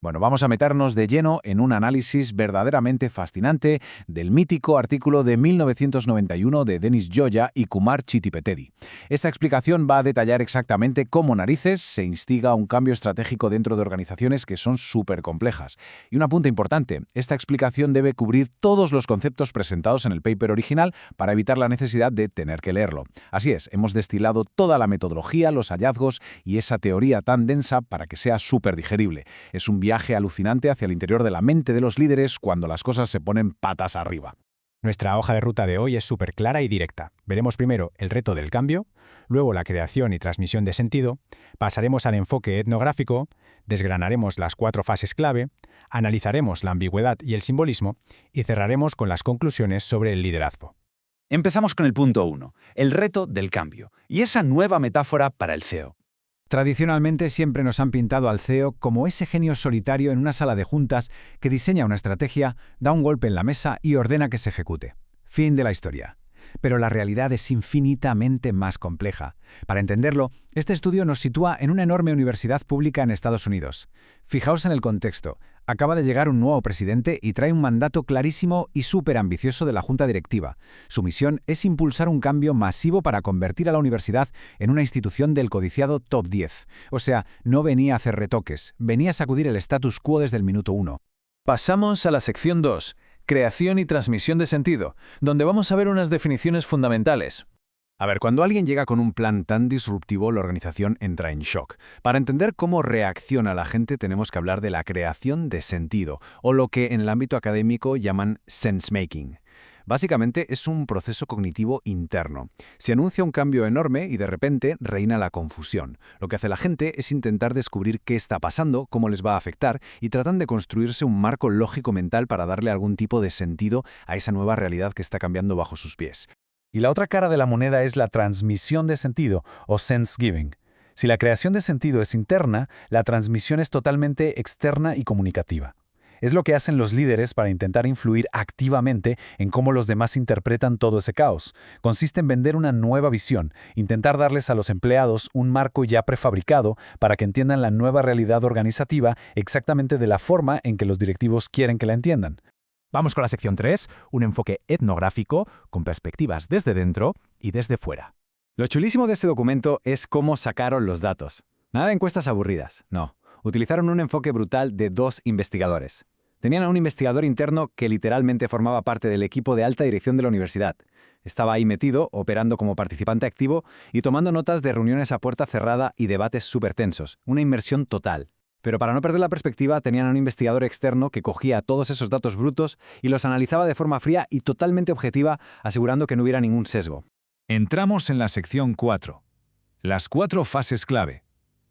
Bueno, vamos a meternos de lleno en un análisis verdaderamente fascinante del mítico artículo de 1991 de Denis Joya y Kumar Chittipeddi. Esta explicación va a detallar exactamente cómo narices se instiga un cambio estratégico dentro de organizaciones que son súper complejas. Y un apunte importante, esta explicación debe cubrir todos los conceptos presentados en el paper original para evitar la necesidad de tener que leerlo. Así es, hemos destilado toda la metodología, los hallazgos y esa teoría tan densa para que sea súper digerible. Es un viaje alucinante hacia el interior de la mente de los líderes cuando las cosas se ponen patas arriba. Nuestra hoja de ruta de hoy es súper clara y directa. Veremos primero el reto del cambio, luego la creación y transmisión de sentido, pasaremos al enfoque etnográfico, desgranaremos las 4 fases clave, analizaremos la ambigüedad y el simbolismo y cerraremos con las conclusiones sobre el liderazgo. Empezamos con el punto 1, el reto del cambio, y esa nueva metáfora para el CEO. Tradicionalmente siempre nos han pintado al CEO como ese genio solitario en una sala de juntas que diseña una estrategia, da un golpe en la mesa y ordena que se ejecute. Fin de la historia. Pero la realidad es infinitamente más compleja. Para entenderlo, este estudio nos sitúa en una enorme universidad pública en Estados Unidos. Fijaos en el contexto. Acaba de llegar un nuevo presidente y trae un mandato clarísimo y súper ambicioso de la junta directiva. Su misión es impulsar un cambio masivo para convertir a la universidad en una institución del codiciado top 10. O sea, no venía a hacer retoques, venía a sacudir el status quo desde el minuto 1. Pasamos a la sección 2, creación y transmisión de sentido, donde vamos a ver unas definiciones fundamentales. A ver, cuando alguien llega con un plan tan disruptivo, la organización entra en shock. Para entender cómo reacciona la gente, tenemos que hablar de la creación de sentido, o lo que en el ámbito académico llaman sense-making. Básicamente es un proceso cognitivo interno. Se anuncia un cambio enorme y de repente reina la confusión. Lo que hace la gente es intentar descubrir qué está pasando, cómo les va a afectar y tratan de construirse un marco lógico mental para darle algún tipo de sentido a esa nueva realidad que está cambiando bajo sus pies. Y la otra cara de la moneda es la transmisión de sentido o sense-giving. Si la creación de sentido es interna, la transmisión es totalmente externa y comunicativa. Es lo que hacen los líderes para intentar influir activamente en cómo los demás interpretan todo ese caos. Consiste en vender una nueva visión, intentar darles a los empleados un marco ya prefabricado para que entiendan la nueva realidad organizativa exactamente de la forma en que los directivos quieren que la entiendan. Vamos con la sección 3, un enfoque etnográfico con perspectivas desde dentro y desde fuera. Lo chulísimo de este documento es cómo sacaron los datos. Nada de encuestas aburridas, no. Utilizaron un enfoque brutal de 2 investigadores. Tenían a un investigador interno que literalmente formaba parte del equipo de alta dirección de la universidad. Estaba ahí metido, operando como participante activo y tomando notas de reuniones a puerta cerrada y debates súper tensos. Una inmersión total. Pero para no perder la perspectiva, tenían a un investigador externo que cogía todos esos datos brutos y los analizaba de forma fría y totalmente objetiva, asegurando que no hubiera ningún sesgo. Entramos en la sección 4. Las 4 fases clave.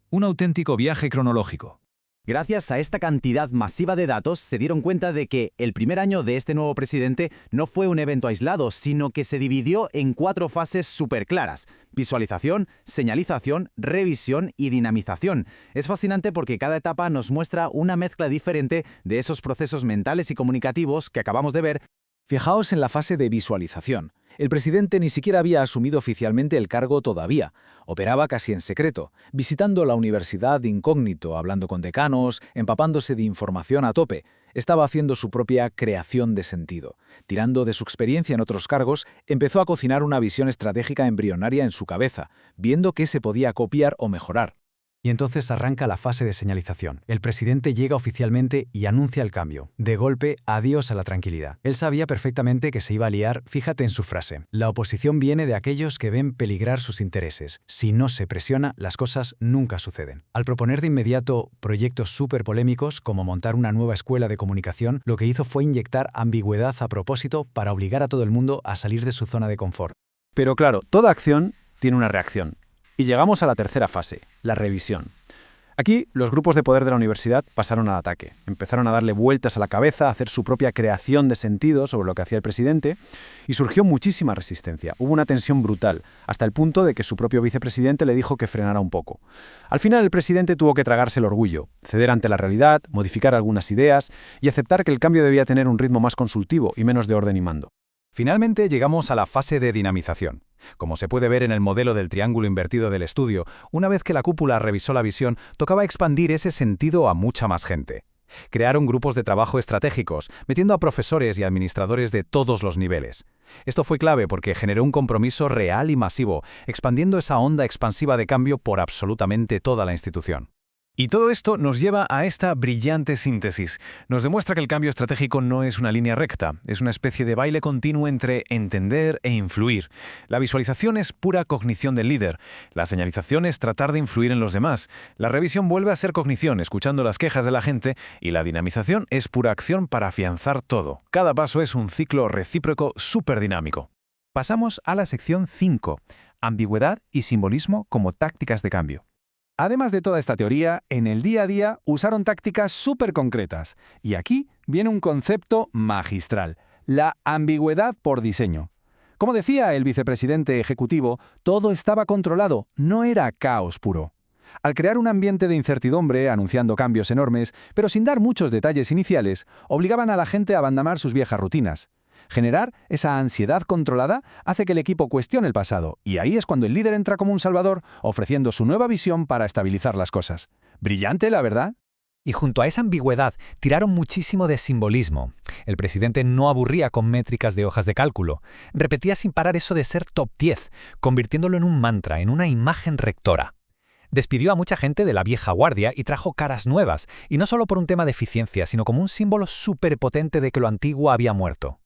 Un auténtico viaje cronológico. Gracias a esta cantidad masiva de datos, se dieron cuenta de que el primer año de este nuevo presidente no fue un evento aislado, sino que se dividió en 4 fases súper claras: visualización, señalización, revisión y dinamización. Es fascinante porque cada etapa nos muestra una mezcla diferente de esos procesos mentales y comunicativos que acabamos de ver. Fijaos en la fase de visualización. El presidente ni siquiera había asumido oficialmente el cargo todavía. Operaba casi en secreto, visitando la universidad de incógnito, hablando con decanos, empapándose de información a tope. Estaba haciendo su propia creación de sentido. Tirando de su experiencia en otros cargos, empezó a cocinar una visión estratégica embrionaria en su cabeza, viendo qué se podía copiar o mejorar. Y entonces arranca la fase de señalización. El presidente llega oficialmente y anuncia el cambio. De golpe, adiós a la tranquilidad. Él sabía perfectamente que se iba a liar, fíjate en su frase. La oposición viene de aquellos que ven peligrar sus intereses. Si no se presiona, las cosas nunca suceden. Al proponer de inmediato proyectos súper polémicos, como montar una nueva escuela de comunicación, lo que hizo fue inyectar ambigüedad a propósito para obligar a todo el mundo a salir de su zona de confort. Pero claro, toda acción tiene una reacción. Y llegamos a la tercera fase, la revisión. Aquí, los grupos de poder de la universidad pasaron al ataque. Empezaron a darle vueltas a la cabeza, a hacer su propia creación de sentido sobre lo que hacía el presidente, y surgió muchísima resistencia. Hubo una tensión brutal, hasta el punto de que su propio vicepresidente le dijo que frenara un poco. Al final, el presidente tuvo que tragarse el orgullo, ceder ante la realidad, modificar algunas ideas y aceptar que el cambio debía tener un ritmo más consultivo y menos de orden y mando. Finalmente llegamos a la fase de dinamización. Como se puede ver en el modelo del triángulo invertido del estudio, una vez que la cúpula revisó la visión, tocaba expandir ese sentido a mucha más gente. Crearon grupos de trabajo estratégicos, metiendo a profesores y administradores de todos los niveles. Esto fue clave porque generó un compromiso real y masivo, expandiendo esa onda expansiva de cambio por absolutamente toda la institución. Y todo esto nos lleva a esta brillante síntesis. Nos demuestra que el cambio estratégico no es una línea recta, es una especie de baile continuo entre entender e influir. La visualización es pura cognición del líder, la señalización es tratar de influir en los demás, la revisión vuelve a ser cognición, escuchando las quejas de la gente, y la dinamización es pura acción para afianzar todo. Cada paso es un ciclo recíproco súper dinámico. Pasamos a la sección 5, ambigüedad y simbolismo como tácticas de cambio. Además de toda esta teoría, en el día a día usaron tácticas súper concretas. Y aquí viene un concepto magistral, la ambigüedad por diseño. Como decía el vicepresidente ejecutivo, todo estaba controlado, no era caos puro. Al crear un ambiente de incertidumbre, anunciando cambios enormes, pero sin dar muchos detalles iniciales, obligaban a la gente a abandonar sus viejas rutinas. Generar esa ansiedad controlada hace que el equipo cuestione el pasado, y ahí es cuando el líder entra como un salvador, ofreciendo su nueva visión para estabilizar las cosas. Brillante, la verdad. Y junto a esa ambigüedad, tiraron muchísimo de simbolismo. El presidente no aburría con métricas de hojas de cálculo. Repetía sin parar eso de ser top 10, convirtiéndolo en un mantra, en una imagen rectora. Despidió a mucha gente de la vieja guardia y trajo caras nuevas, y no solo por un tema de eficiencia, sino como un símbolo superpotente de que lo antiguo había muerto.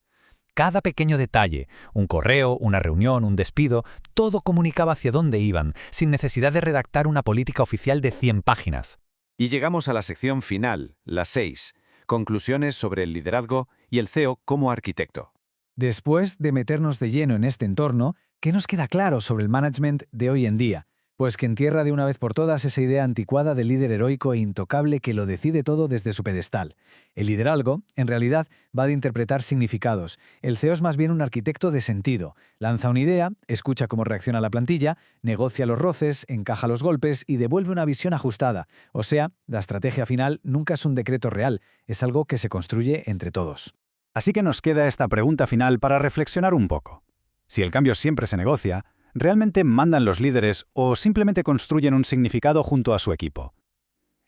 Cada pequeño detalle, un correo, una reunión, un despido, todo comunicaba hacia dónde iban, sin necesidad de redactar una política oficial de 100 páginas. Y llegamos a la sección final, la 6, conclusiones sobre el liderazgo y el CEO como arquitecto. Después de meternos de lleno en este entorno, ¿qué nos queda claro sobre el management de hoy en día? Pues que entierra de una vez por todas esa idea anticuada del líder heroico e intocable que lo decide todo desde su pedestal. El liderazgo, en realidad, va de interpretar significados. El CEO es más bien un arquitecto de sentido. Lanza una idea, escucha cómo reacciona la plantilla, negocia los roces, encaja los golpes y devuelve una visión ajustada. O sea, la estrategia final nunca es un decreto real, es algo que se construye entre todos. Así que nos queda esta pregunta final para reflexionar un poco. Si el cambio siempre se negocia, ¿realmente mandan los líderes o simplemente construyen un significado junto a su equipo?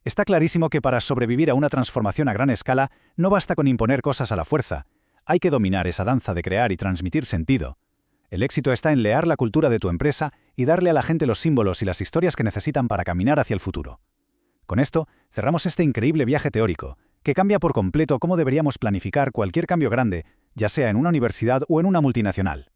Está clarísimo que para sobrevivir a una transformación a gran escala no basta con imponer cosas a la fuerza. Hay que dominar esa danza de crear y transmitir sentido. El éxito está en leer la cultura de tu empresa y darle a la gente los símbolos y las historias que necesitan para caminar hacia el futuro. Con esto, cerramos este increíble viaje teórico, que cambia por completo cómo deberíamos planificar cualquier cambio grande, ya sea en una universidad o en una multinacional.